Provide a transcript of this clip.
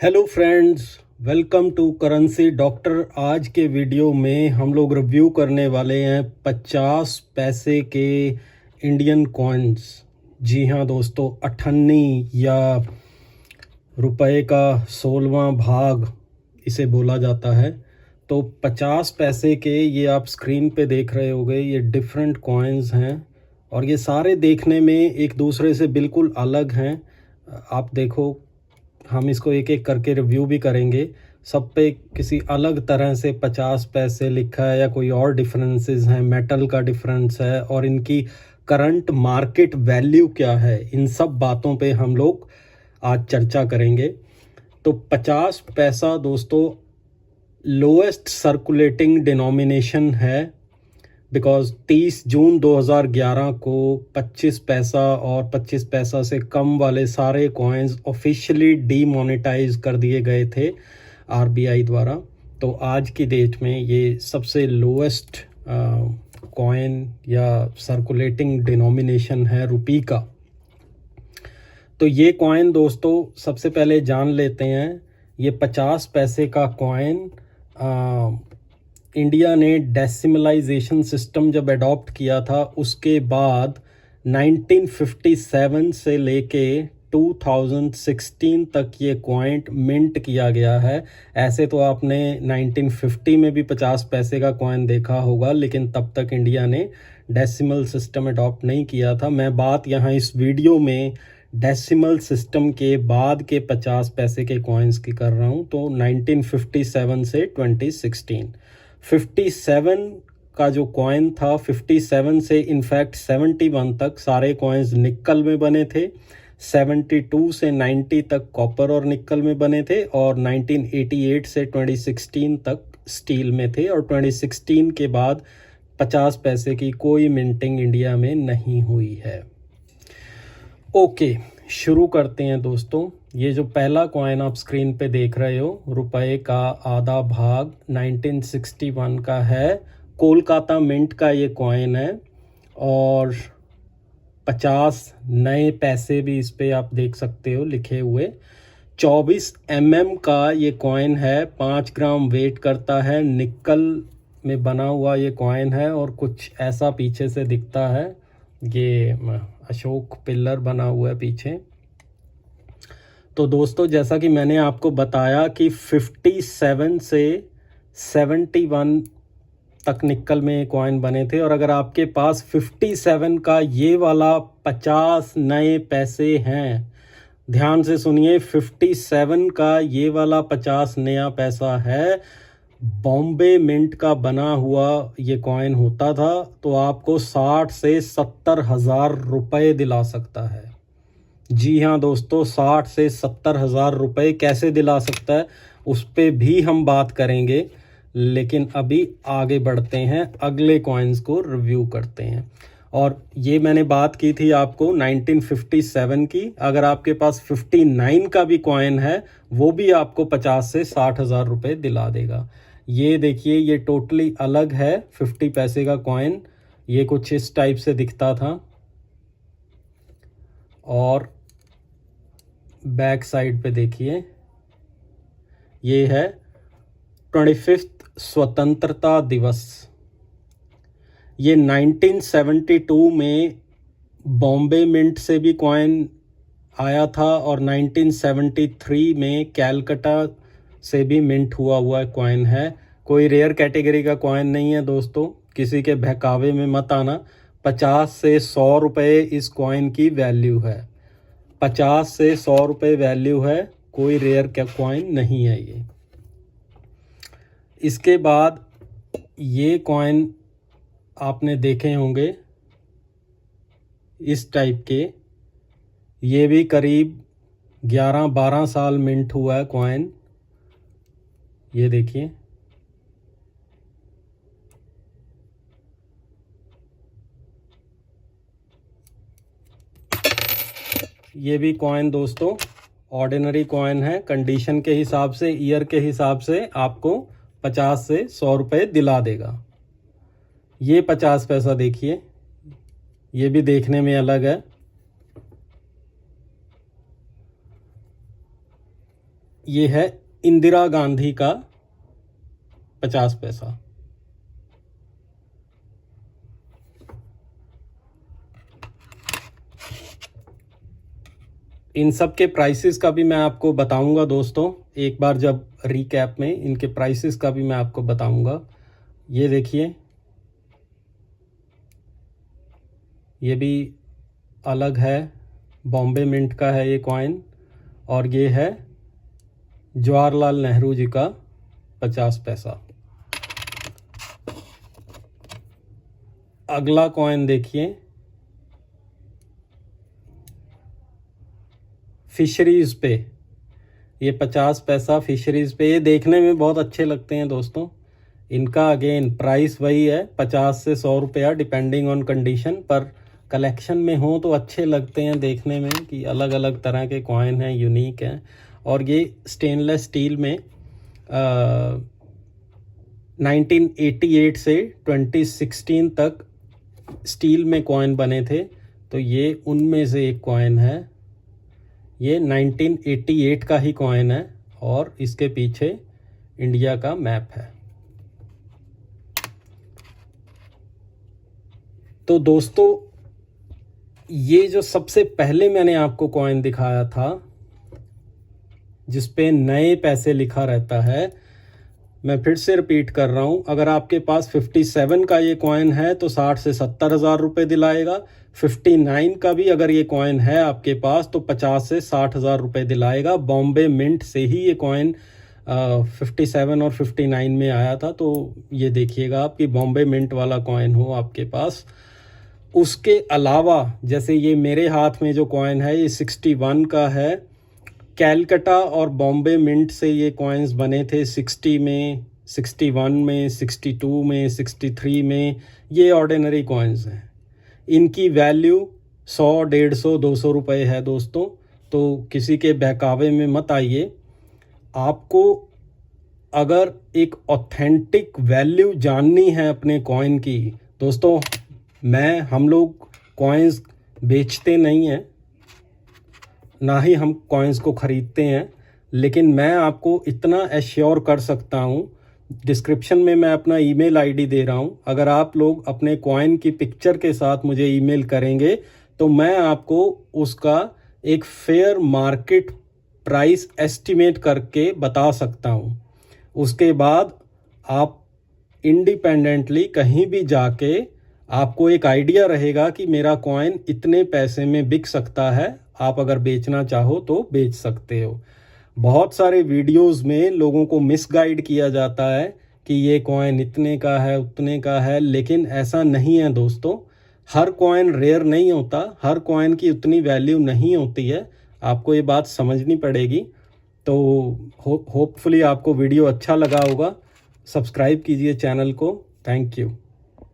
Hello friends, welcome to currency doctor. आज के video में हम लोग रिव्यू करने वाले हैं 50 पैसे के इंडियन कॉइन्स। जी हाँ दोस्तों, अठन्नी या रुपए का 16वां भाग इसे बोला जाता है। तो 50 पैसे के ये आप स्क्रीन पे देख रहे होंगे, ये डिफरेंट कॉइन्स हैं और ये सारे देखने में एक दूसरे से बिल्कुल अलग हैं। आप देखो, हम इसको एक एक करके रिव्यू भी करेंगे। सब पे किसी अलग तरह से 50 पैसे लिखा है या कोई और डिफरेंसेस हैं, मेटल का डिफरेंस है और इनकी करंट मार्केट वैल्यू क्या है, इन सब बातों पे हम लोग आज चर्चा करेंगे। तो 50 पैसा दोस्तों लोएस्ट सर्कुलेटिंग डिनोमिनेशन है, बिकॉज 30 जून 2011 को 25 पैसा और 25 पैसा से कम वाले सारे कॉइन्स ऑफिशियली डीमोनेटाइज कर दिए गए थे आरबीआई द्वारा। तो आज की डेट में ये सबसे लोएस्ट कॉइन या सर्कुलेटिंग डिनोमिनेशन है रुपी का। तो ये कॉइन दोस्तों सबसे पहले जान लेते हैं। ये 50 पैसे का कॉइन इंडिया ने डेसिमलाइजेशन सिस्टम जब अडॉप्ट किया था उसके बाद 1957 से लेके 2016 तक ये कॉइन मिंट किया गया है। ऐसे तो आपने 1950 में भी 50 पैसे का कॉइन देखा होगा, लेकिन तब तक इंडिया ने डेसिमल सिस्टम अडॉप्ट नहीं किया था। मैं बात यहाँ इस वीडियो में डेसिमल सिस्टम के बाद के 50 पैसे के कॉइन्स की कर रहा हूँ। तो 1957 से 2016, 57 का जो कॉइन था, 57 से इनफैक्ट 71 तक सारे कॉइन्स निक्कल में बने थे। 72 से 90 तक कॉपर और निक्कल में बने थे और 1988 से 2016 तक स्टील में थे। और 2016 के बाद 50 पैसे की कोई मिंटिंग इंडिया में नहीं हुई है। ओके, शुरू करते हैं दोस्तों। ये जो पहला कॉइन आप स्क्रीन पे देख रहे हो, रुपए का आधा भाग 1961 का है। कोलकाता मिंट का ये कॉइन है और 50 नए पैसे भी इस पे आप देख सकते हो लिखे हुए। 24 का ये कॉइन है, 5 ग्राम वेट करता है, निक्कल में बना हुआ ये कॉइन है और कुछ ऐसा पीछे से दिखता है। ये अशोक पिल्लर बना हुआ है पीछे। तो दोस्तों जैसा कि मैंने आपको बताया कि 57 से 71 तक निक्कल में कॉइन बने थे और अगर आपके पास 57 का ये वाला 50 नए पैसे हैं, ध्यान से सुनिए, 57 का ये वाला 50 नया पैसा है, बॉम्बे मिंट का बना हुआ ये कॉइन होता था, तो आपको 60 से 70 हज़ार रुपये दिला सकता है। जी हाँ दोस्तों, 60 से 70 हज़ार रुपये कैसे दिला सकता है उस पर भी हम बात करेंगे, लेकिन अभी आगे बढ़ते हैं, अगले कॉइन्स को रिव्यू करते हैं। और ये मैंने बात की थी आपको 1957 की। अगर आपके पास 59 का भी कॉइन है, वो भी आपको 50 से 60 हज़ार रुपये दिला देगा। ये देखिए, ये टोटली अलग है 50 पैसे का कॉइन। ये कुछ इस टाइप से दिखता था और बैक साइड पे देखिए, ये है 25 स्वतंत्रता दिवस। ये 1972 में बॉम्बे मिंट से भी कॉइन आया था और 1973 में कैलकटा से भी मिंट हुआ कॉइन है। कोई रेयर कैटेगरी का कॉइन नहीं है दोस्तों, किसी के बहकावे में मत आना। 50 से 100 रुपये इस कॉइन की वैल्यू है। 50 से 100 रुपये वैल्यू है, कोई रेयर कॉइन नहीं है ये। इसके बाद ये कॉइन आपने देखे होंगे इस टाइप के, ये भी करीब 11-12 साल मिंट हुआ है कॉइन। ये देखिए, ये भी कॉइन दोस्तों ऑर्डिनरी कॉइन है। कंडीशन के हिसाब से, ईयर के हिसाब से आपको 50 से 100 रुपये दिला देगा। ये 50 पैसा देखिए, ये भी देखने में अलग है। ये है इंदिरा गांधी का 50 पैसा। इन सब के प्राइसेस का भी मैं आपको बताऊंगा दोस्तों, एक बार जब रिकैप में इनके प्राइसेस का भी मैं आपको बताऊंगा। ये देखिए, ये भी अलग है, बॉम्बे मिंट का है ये कॉइन, और ये है जवाहरलाल नेहरू जी का 50 पैसा। अगला कॉइन देखिए, फिशरीज पे, ये 50 पैसा फिशरीज पे। ये देखने में बहुत अच्छे लगते हैं दोस्तों। इनका अगेन प्राइस वही है 50 से 100 रुपया डिपेंडिंग ऑन कंडीशन, पर कलेक्शन में हो तो अच्छे लगते हैं देखने में कि अलग अलग तरह के कॉइन हैं, यूनिक हैं। और ये स्टेनलेस स्टील में 1988 से 2016 तक स्टील में कॉइन बने थे, तो ये उनमें से एक कॉइन है। ये 1988 का ही कॉइन है और इसके पीछे इंडिया का मैप है। तो दोस्तों, ये जो सबसे पहले मैंने आपको कॉइन दिखाया था जिसपे नए पैसे लिखा रहता है, मैं फिर से रिपीट कर रहा हूँ, अगर आपके पास 57 का ये कॉइन है तो 60 से 70 हज़ार रुपये दिलाएगा। 59 का भी अगर ये कॉइन है आपके पास तो 50 से 60 हज़ार रुपये दिलाएगा। बॉम्बे मिंट से ही ये कॉइन 57 और 59 में आया था, तो ये देखिएगा आप कि बॉम्बे मिंट वाला कॉइन हो आपके पास। उसके अलावा जैसे ये मेरे हाथ में जो कॉइन है ये 61 का है। कैलकटा और बॉम्बे मिंट से ये कॉइन्स बने थे 60 में, 61 में, 62 में, 63 में। ये ऑर्डिनरी कॉइन्स हैं, इनकी वैल्यू 100, 150, 200 रुपये है दोस्तों। तो किसी के बहकावे में मत आइए। आपको अगर एक ऑथेंटिक वैल्यू जाननी है अपने कॉइन की दोस्तों, हम लोग कॉइन्स बेचते नहीं हैं, ना ही हम कॉइन्स को ख़रीदते हैं, लेकिन मैं आपको इतना एश्योर कर सकता हूँ, डिस्क्रिप्शन में मैं अपना ईमेल आईडी दे रहा हूँ। अगर आप लोग अपने कॉइन की पिक्चर के साथ मुझे ईमेल करेंगे तो मैं आपको उसका एक फेयर मार्केट प्राइस एस्टिमेट करके बता सकता हूँ। उसके बाद आप इंडिपेंडेंटली कहीं भी जाके आपको एक आइडिया रहेगा कि मेरा कॉइन इतने पैसे में बिक सकता है। आप अगर बेचना चाहो तो बेच सकते हो। बहुत सारे वीडियोस में लोगों को मिसगाइड किया जाता है कि ये कॉइन इतने का है, उतने का है, लेकिन ऐसा नहीं है दोस्तों। हर कॉइन रेयर नहीं होता, हर कॉइन की उतनी वैल्यू नहीं होती है, आपको ये बात समझनी पड़ेगी। तो होपफुली आपको वीडियो अच्छा लगा होगा। सब्सक्राइब कीजिए चैनल को। Thank you.